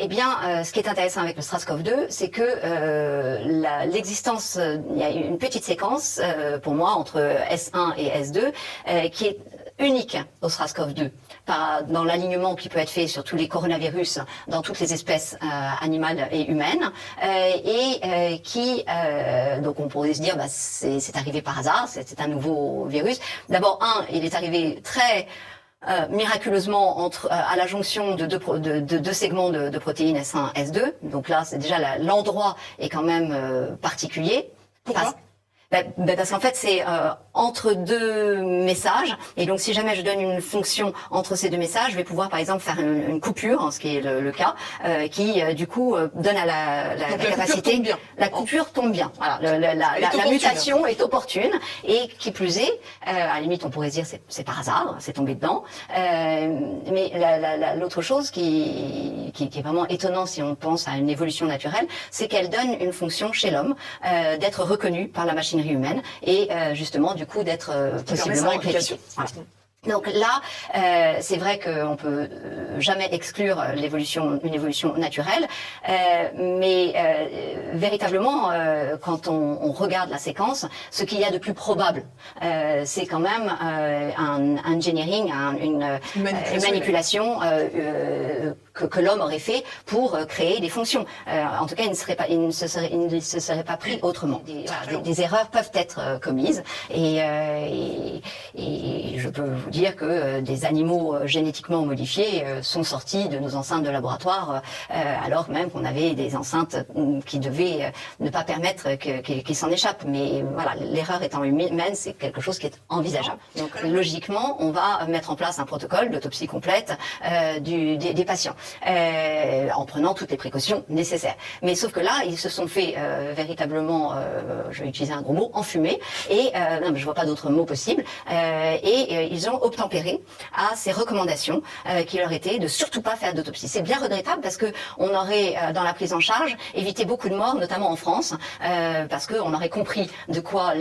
bien, ce qui est intéressant avec le SARS-CoV-2, c'est que l'existence, il y a une petite séquence, pour moi, entre S1 et S2, qui est unique au SARS-CoV-2. Dans l'alignement qui peut être fait sur tous les coronavirus dans toutes les espèces animales et humaines qui donc on pourrait se dire c'est arrivé par hasard, c'est un nouveau virus. D'abord il est arrivé très miraculeusement à la jonction de deux segments de protéines S1 S2. Donc là c'est déjà l'endroit est quand même particulier. Pourquoi? Parce qu'en fait, c'est entre deux messages. Et donc, si jamais je donne une fonction entre ces deux messages, je vais pouvoir, par exemple, faire une coupure, ce qui est le cas, qui, du coup, donne à la capacité... La coupure tombe bien. Voilà, la mutation est opportune. Et qui plus est, à la limite, on pourrait se dire c'est par hasard, c'est tombé dedans. Mais l'autre chose qui est vraiment étonnant si on pense à une évolution naturelle, c'est qu'elle donne une fonction chez l'homme d'être reconnu par la machine humaine et justement du coup d'être possiblement répliqué. Voilà. Donc là, c'est vrai qu'on peut jamais exclure une évolution naturelle, mais véritablement, quand on regarde la séquence, ce qu'il y a de plus probable, c'est quand même un engineering, une manipulation que l'homme aurait fait pour créer des fonctions. En tout cas, il ne se serait pas pris autrement. Des erreurs peuvent être commises et je peux vous dire que des animaux génétiquement modifiés sont sortis de nos enceintes de laboratoire alors même qu'on avait des enceintes qui devaient ne pas permettre qu'ils s'en échappent. Mais voilà, l'erreur étant humaine, c'est quelque chose qui est envisageable. Donc logiquement, on va mettre en place un protocole d'autopsie complète des patients en prenant toutes les précautions nécessaires. Mais sauf que là, ils se sont fait véritablement, je vais utiliser un gros mot, enfumer et non, mais je vois pas d'autre mot possible et ils ont obtempéré à ces recommandations qui leur étaient de surtout pas faire d'autopsie. C'est bien regrettable parce que on aurait dans la prise en charge évité beaucoup de morts, notamment en France, parce que on aurait compris de quoi,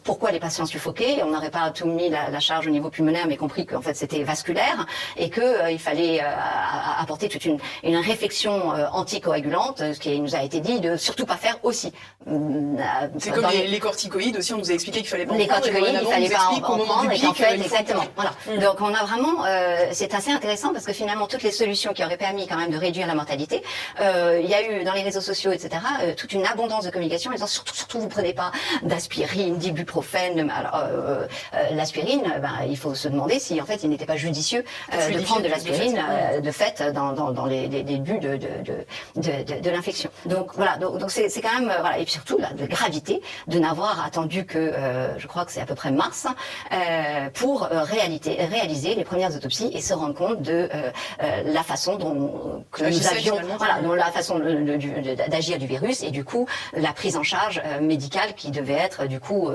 pourquoi les patients suffoquaient. On n'aurait pas tout mis la charge au niveau pulmonaire, mais compris qu'en fait c'était vasculaire et que il fallait apporter toute une réflexion anticoagulante, ce qui nous a été dit de surtout pas faire aussi. C'est comme les corticoïdes aussi, on nous a expliqué qu'il fallait pas en prendre. Les corticoïdes, il fallait pas en prendre et qu'en fait, exactement. Voilà. Mm. Donc on a vraiment, c'est assez intéressant parce que finalement toutes les solutions qui auraient permis quand même de réduire la mortalité, il y a eu dans les réseaux sociaux, etc., toute une abondance de communication en disant surtout vous prenez pas d'aspirine, d'ibuprofène. Alors l'aspirine, il faut se demander si en fait il n'était pas judicieux de prendre de l'aspirine de fait dans les débuts de l'infection. Donc voilà, donc c'est quand même voilà, et puis surtout la gravité de n'avoir attendu que je crois que c'est à peu près mars pour réaliser les premières autopsies et se rendre compte de la façon dont nous avions, voilà, dont la façon d'agir du virus et du coup la prise en charge médicale qui devait être du coup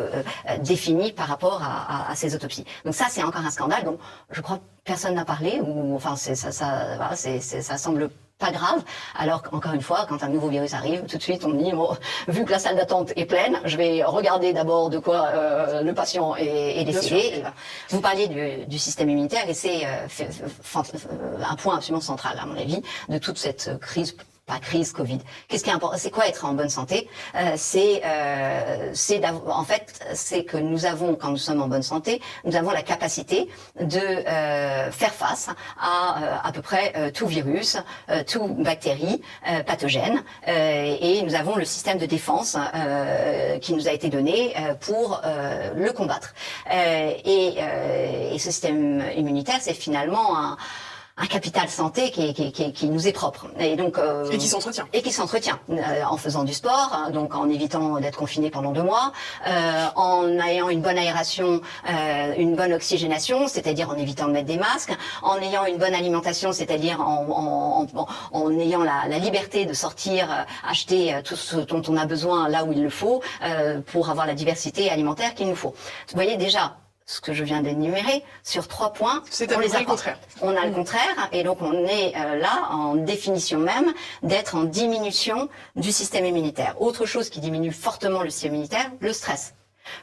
définie par rapport à ces autopsies. Donc ça c'est encore un scandale. Donc je crois que personne n'a parlé ou enfin ça semble pas grave, alors qu'encore une fois, quand un nouveau virus arrive, tout de suite on dit, bon, vu que la salle d'attente est pleine, je vais regarder d'abord de quoi le patient est décédé. Vous parliez du système immunitaire et c'est un point absolument central, à mon avis, de toute cette crise. Pas crise Covid. Qu'est-ce qui est important? C'est quoi être en bonne santé? En fait, c'est que nous avons, quand nous sommes en bonne santé, nous avons la capacité de faire face à peu près tout virus, tout bactérie pathogène, et nous avons le système de défense qui nous a été donné pour le combattre. Et ce système immunitaire, c'est finalement un capital santé qui nous est propre et donc et qui s'entretient en faisant du sport, hein, donc en évitant d'être confiné pendant 2 mois, en ayant une bonne aération, une bonne oxygénation, c'est-à-dire en évitant de mettre des masques, en ayant une bonne alimentation, c'est-à-dire en ayant la liberté de sortir acheter tout ce dont on a besoin là où il le faut pour avoir la diversité alimentaire qu'il nous faut. Vous voyez déjà ce que je viens d'énumérer, sur 3 points, on les a le contraire. On a le contraire, et donc on est là, en définition même, d'être en diminution du système immunitaire. Autre chose qui diminue fortement le système immunitaire, le stress.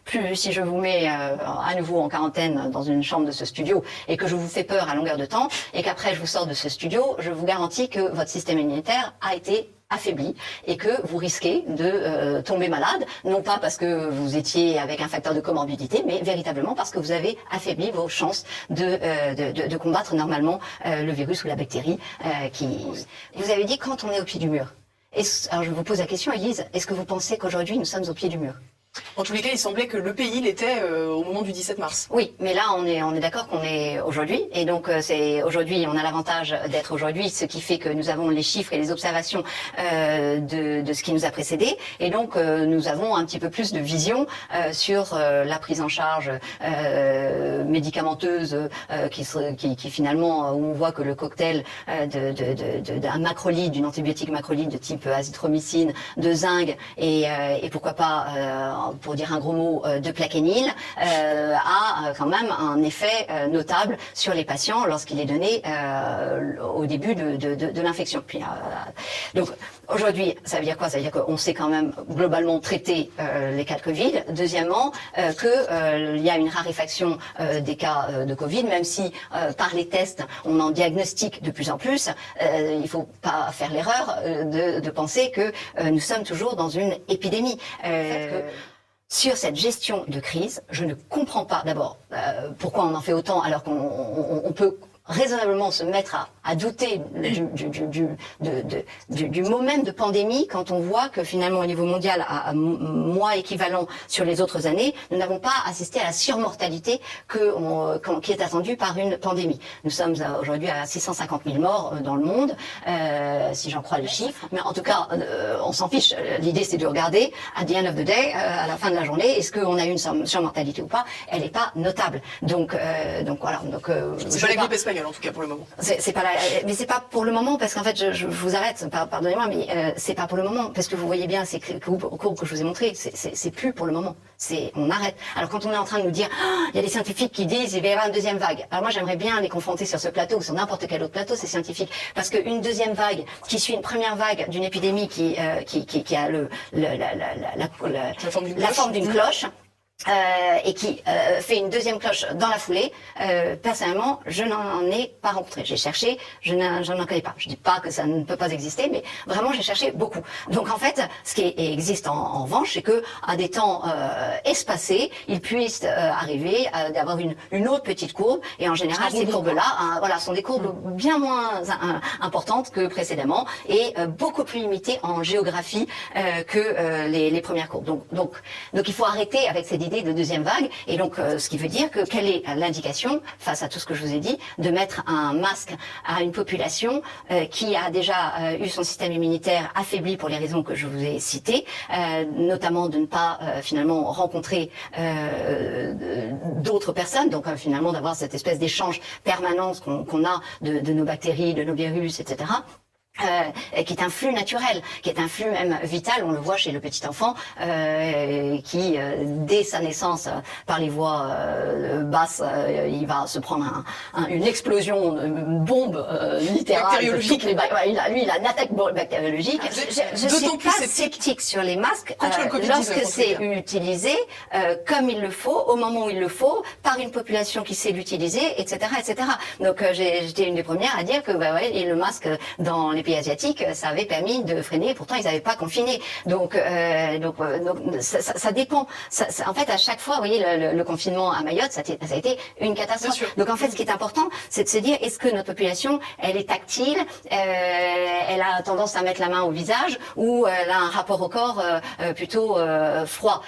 Plus si je vous mets à nouveau en quarantaine dans une chambre de ce studio et que je vous fais peur à longueur de temps et qu'après je vous sors de ce studio, je vous garantis que votre système immunitaire a été affaibli et que vous risquez de tomber malade, non pas parce que vous étiez avec un facteur de comorbidité, mais véritablement parce que vous avez affaibli vos chances de combattre normalement le virus ou la bactérie qui... Vous avez dit quand on est au pied du mur. Alors je vous pose la question, Élise, est-ce que vous pensez qu'aujourd'hui nous sommes au pied du mur ? En tous les cas, il semblait que le pays l'était au moment du 17 mars. Oui, mais là, on est d'accord qu'on est aujourd'hui. Et donc, c'est aujourd'hui, on a l'avantage d'être aujourd'hui, ce qui fait que nous avons les chiffres et les observations de ce qui nous a précédé. Et donc, nous avons un petit peu plus de vision sur la prise en charge médicamenteuse qui finalement, où on voit que le cocktail d'un macrolide, d'une antibiotique macrolide de type azithromycine, de zinc et pourquoi pas pour dire un gros mot, de plaquenil, a quand même un effet notable sur les patients lorsqu'il est donné au début de l'infection. Puis, donc aujourd'hui, ça veut dire quoi? Ça veut dire qu'on sait quand même globalement traiter les cas de Covid. Deuxièmement, il y a une raréfaction des cas de Covid, même si par les tests, on en diagnostique de plus en plus. Il faut pas faire l'erreur de penser que nous sommes toujours dans une épidémie. Sur cette gestion de crise, je ne comprends pas d'abord pourquoi on en fait autant alors qu'on peut raisonnablement se mettre à douter du moment de pandémie quand on voit que finalement au niveau mondial à mois équivalent sur les autres années, nous n'avons pas assisté à la surmortalité qui est attendue par une pandémie. Nous sommes aujourd'hui à 650 000 morts dans le monde, si j'en crois les chiffres. Mais en tout cas, on s'en fiche. L'idée c'est de regarder, at the end of the day, à la fin de la journée, est-ce qu'on a eu une surmortalité ou pas? Elle n'est pas notable. Donc voilà. C'est pas la grippe espagnole en tout cas pour le moment. C'est pas mais c'est pas pour le moment parce qu'en fait je vous arrête, pardonnez-moi, mais c'est pas pour le moment parce que vous voyez bien ces courbes que je vous ai montrées, c'est plus pour le moment. On arrête. Alors quand on est en train de nous dire, il y a des scientifiques qui disent il va y avoir une deuxième vague. Alors moi j'aimerais bien les confronter sur ce plateau ou sur n'importe quel autre plateau, ces scientifiques, parce qu'une deuxième vague qui suit une première vague d'une épidémie qui a la forme d'une cloche. Et qui fait une deuxième cloche dans la foulée, personnellement, je n'en ai pas rencontré. J'ai cherché, je n'en connais pas. Je dis pas que ça ne peut pas exister, mais vraiment, j'ai cherché beaucoup. Donc, en fait, ce qui existe en revanche, c'est que à des temps espacés, il puisse arriver d'avoir une autre petite courbe. Et en général, ces courbes-là, sont des courbes bien moins importantes que précédemment et beaucoup plus limitées en géographie que les premières courbes. Donc, il faut arrêter avec cette idée de deuxième vague, et donc ce qui veut dire que quelle est l'indication face à tout ce que je vous ai dit, de mettre un masque à une population qui a déjà eu son système immunitaire affaibli pour les raisons que je vous ai citées, notamment de ne pas finalement rencontrer d'autres personnes, donc finalement d'avoir cette espèce d'échange permanent qu'on a de nos bactéries, de nos virus, etc. Qui est un flux naturel, qui est un flux même vital, on le voit chez le petit enfant qui, dès sa naissance, par les voies basses, il va se prendre une explosion, une bombe littérale. Bactériologique. Lui, il a une attaque bactériologique. Je suis pas sceptique sur les masques lorsque c'est utilisé comme il le faut, au moment où il le faut, par une population qui sait l'utiliser, etc., etc. Donc j'étais une des premières à dire que et le masque dans les pays asiatiques, ça avait permis de freiner. Pourtant, ils n'avaient pas confiné. Donc, ça dépend. En fait, à chaque fois, vous voyez, le confinement à Mayotte, ça a été une catastrophe. Donc, en fait, ce qui est important, c'est de se dire, est-ce que notre population, elle est tactile, elle a tendance à mettre la main au visage, ou elle a un rapport au corps plutôt froid.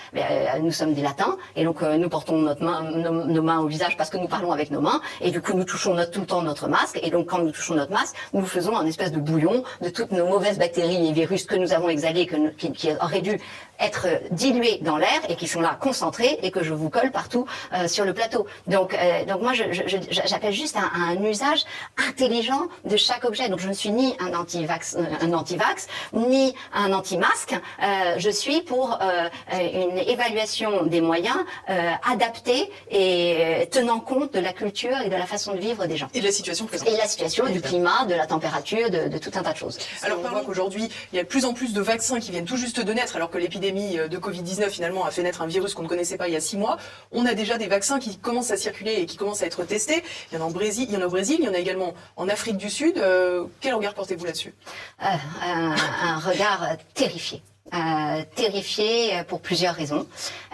Nous sommes des latins, et donc nous portons nos mains au visage parce que nous parlons avec nos mains, et du coup, nous touchons tout le temps notre masque. Et donc, quand nous touchons notre masque, nous faisons un espèce de bouillon de toutes nos mauvaises bactéries et virus que nous avons exhalés, qui auraient dû être dilués dans l'air et qui sont là concentrés et que je vous colle partout sur le plateau. Donc moi, j'appelle juste un usage intelligent de chaque objet. Donc je ne suis ni un anti-vax, ni un anti-masque. Je suis pour une évaluation des moyens adaptés et tenant compte de la culture et de la façon de vivre des gens. Et de la situation présente. Et la situation, du climat, de la température, de tout un tas de choses. Alors on voit qu'aujourd'hui, il y a de plus en plus de vaccins qui viennent tout juste de naître, alors que l'épidémie de Covid-19 finalement a fait naître un virus qu'on ne connaissait pas il y a 6 mois. On a déjà des vaccins qui commencent à circuler et qui commencent à être testés. Il y en a au Brésil, il y en a également en Afrique du Sud. Quel regard portez-vous là-dessus? Un regard terrifié. Terrifié pour plusieurs raisons.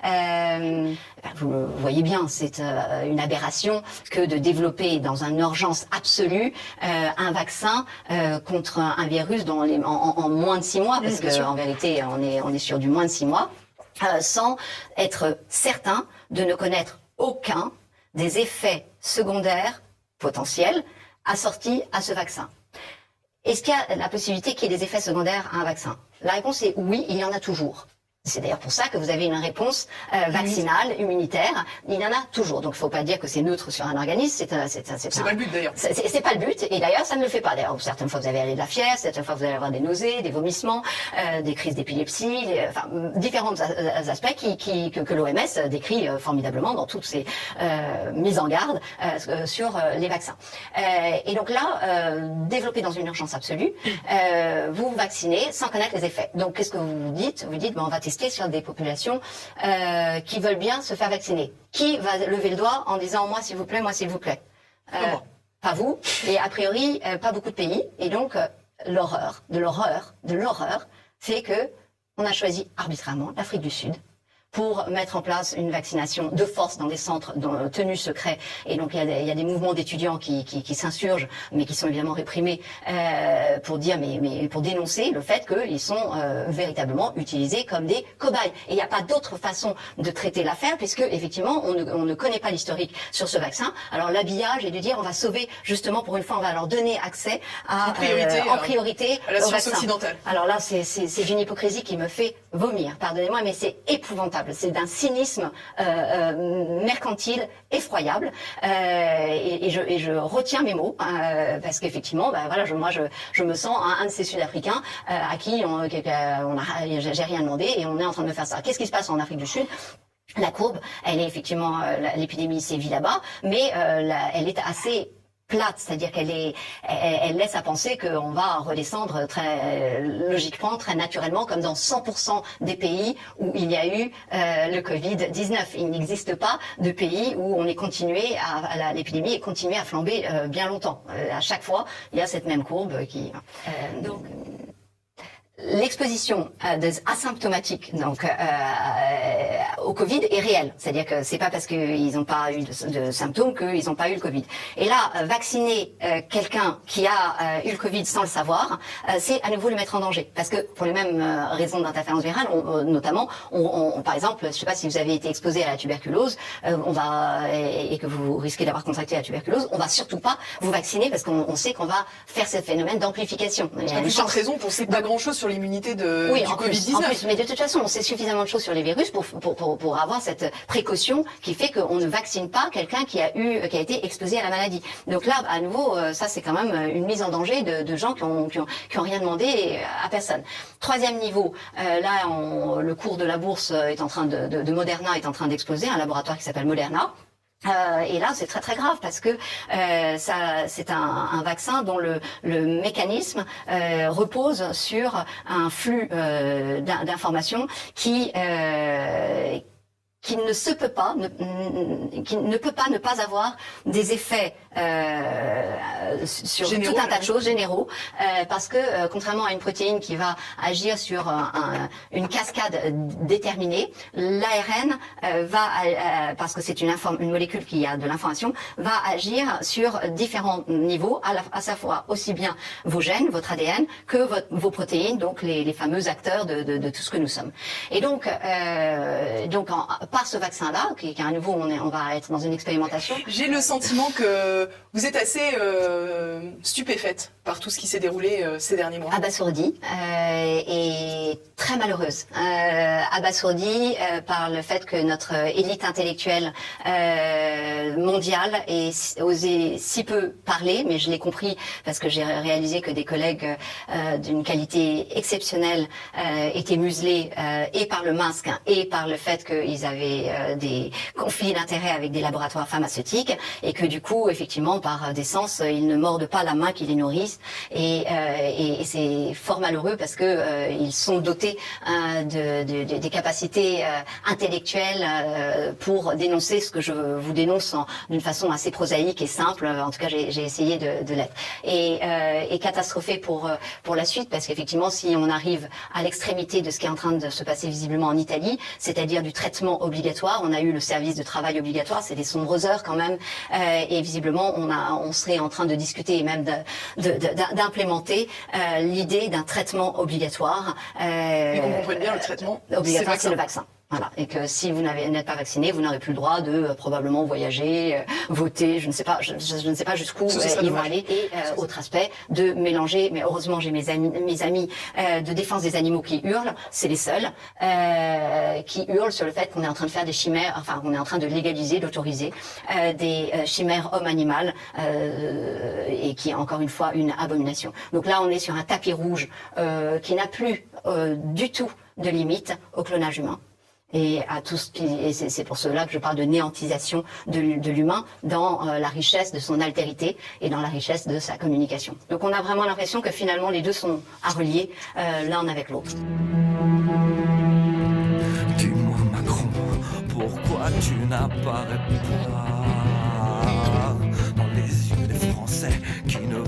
Vous le voyez bien, c'est une aberration que de développer dans une urgence absolue un vaccin contre un virus en moins de 6 mois, parce que en vérité on est sur du moins de 6 mois, sans être certain de ne connaître aucun des effets secondaires potentiels assortis à ce vaccin. Est-ce qu'il y a la possibilité qu'il y ait des effets secondaires à un vaccin? La réponse est oui, il y en a toujours. C'est d'ailleurs pour ça que vous avez une réponse vaccinale, immunitaire. Il y en a toujours. Donc il ne faut pas dire que c'est neutre sur un organisme. C'est pas le but d'ailleurs. C'est pas le but. Et d'ailleurs, ça ne le fait pas. D'ailleurs, certaines fois vous avez de la fièvre, certaines fois vous allez avoir des nausées, des vomissements, des crises d'épilepsie, enfin différents aspects que l'OMS décrit formidablement dans toutes ses mises en garde sur les vaccins. Et donc là, développé dans une urgence absolue, vous vaccinez sans connaître les effets. Donc qu'est-ce que vous dites? Vous dites, on va tester sur des populations qui veulent bien se faire vacciner. Qui va lever le doigt en disant moi s'il vous plaît, moi s'il vous plaît? Pas vous, et a priori pas beaucoup de pays. Et donc l'horreur fait que on a choisi arbitrairement l'Afrique du Sud pour mettre en place une vaccination de force dans des centres tenus secrets. Et donc il y a des mouvements d'étudiants qui s'insurgent, mais qui sont évidemment réprimés pour dire, mais pour dénoncer le fait qu'ils sont véritablement utilisés comme des cobayes. Et il n'y a pas d'autre façon de traiter l'affaire, puisque effectivement on ne connaît pas l'historique sur ce vaccin. Alors l'habillage est de dire on va sauver, justement pour une fois on va leur donner accès en priorité à la au science vaccin. occidentale. Alors là c'est une hypocrisie qui me fait vomir, pardonnez-moi, mais c'est épouvantable. C'est d'un cynisme mercantile effroyable, et je retiens mes mots parce qu'effectivement, voilà, je me sens un de ces Sud-Africains à qui j'ai rien demandé et on est en train de me faire ça. Qu'est-ce qui se passe en Afrique du Sud? La courbe, elle est effectivement, l'épidémie sévit là-bas, mais elle est assez plate, c'est-à-dire elle laisse à penser qu'on va redescendre très logiquement, très naturellement, comme dans 100% des pays où il y a eu le Covid-19. Il n'existe pas de pays où on est continué l'épidémie est continuée à flamber bien longtemps. À chaque fois, il y a cette même courbe qui. Donc, l'exposition asymptomatique au Covid est réelle, c'est-à-dire que c'est pas parce qu'ils n'ont pas eu de symptômes qu'ils n'ont pas eu le Covid. Et là, vacciner quelqu'un qui a eu le Covid sans le savoir, c'est à nouveau le mettre en danger, parce que pour les mêmes raisons d'interférence virale, notamment, par exemple, je sais pas si vous avez été exposé à la tuberculose, et que vous risquez d'avoir contracté la tuberculose, on va surtout pas vous vacciner parce qu'on sait qu'on va faire ce phénomène d'amplification. Il y a une raison pour sait pas grand-chose sur l'immunité du Covid-19. En plus, mais de toute façon, on sait suffisamment de choses sur les virus pour avoir cette précaution qui fait qu'on ne vaccine pas quelqu'un qui a été exposé à la maladie. Donc là, à nouveau, ça c'est quand même une mise en danger de gens qui ont rien demandé à personne. Troisième niveau, là, le cours de la bourse est en train de Moderna est en train d'exploser, un laboratoire qui s'appelle Moderna. Et là, c'est très très grave parce que c'est un vaccin dont le mécanisme repose sur un flux d'informations qui ne peut pas ne pas avoir des effets sur généraux, tout un tas de choses généraux, parce que contrairement à une protéine qui va agir sur une cascade déterminée, l'ARN parce que c'est une molécule qui a de l'information, va agir sur différents niveaux, à sa fois aussi bien vos gènes, votre ADN, que vos protéines, donc les fameux acteurs de tout ce que nous sommes. Et donc par ce vaccin-là, qui à nouveau on va être dans une expérimentation. J'ai le sentiment que vous êtes assez stupéfaite par tout ce qui s'est déroulé ces derniers mois. Abasourdie et très malheureuse. Abasourdie par le fait que notre élite intellectuelle mondiale ait osé si peu parler, mais je l'ai compris parce que j'ai réalisé que des collègues d'une qualité exceptionnelle étaient muselés et par le masque et par le fait qu'ils avaient avait des conflits d'intérêts avec des laboratoires pharmaceutiques et que du coup, effectivement, par décence, ils ne mordent pas la main qui les nourrissent et c'est fort malheureux parce que ils sont dotés des capacités intellectuelles pour dénoncer ce que je vous dénonce d'une façon assez prosaïque et simple. En tout cas, j'ai essayé de l'être. Et catastrophé pour la suite, parce qu'effectivement, si on arrive à l'extrémité de ce qui est en train de se passer visiblement en Italie, c'est-à-dire du traitement obligatoire, on a eu le service de travail obligatoire, c'est des sombres heures quand même, et visiblement, on serait en train de discuter et même d'implémenter l'idée d'un traitement obligatoire. Et qu'on comprenne bien, le traitement obligatoire, c'est le vaccin. Voilà, et que si vous n'êtes pas vacciné, vous n'aurez plus le droit de probablement voyager, voter, je ne sais pas jusqu'où ils vont aller. Et autre aspect, de mélanger. Mais heureusement, j'ai mes amis de défense des animaux qui hurlent. C'est les seuls qui hurlent sur le fait qu'on est en train de faire des chimères. Enfin, on est en train de légaliser, d'autoriser des chimères homme-animal, et qui est encore une fois une abomination. Donc là, on est sur un tapis rouge qui n'a plus du tout de limite au clonage humain. Et à tout ce qui, et c'est pour cela que je parle de néantisation de l'humain dans la richesse de son altérité et dans la richesse de sa communication. Donc on a vraiment l'impression que finalement les deux sont à relier l'un avec l'autre. Dis-moi Macron, pourquoi tu n'apparais pas dans les yeux des Français qui ne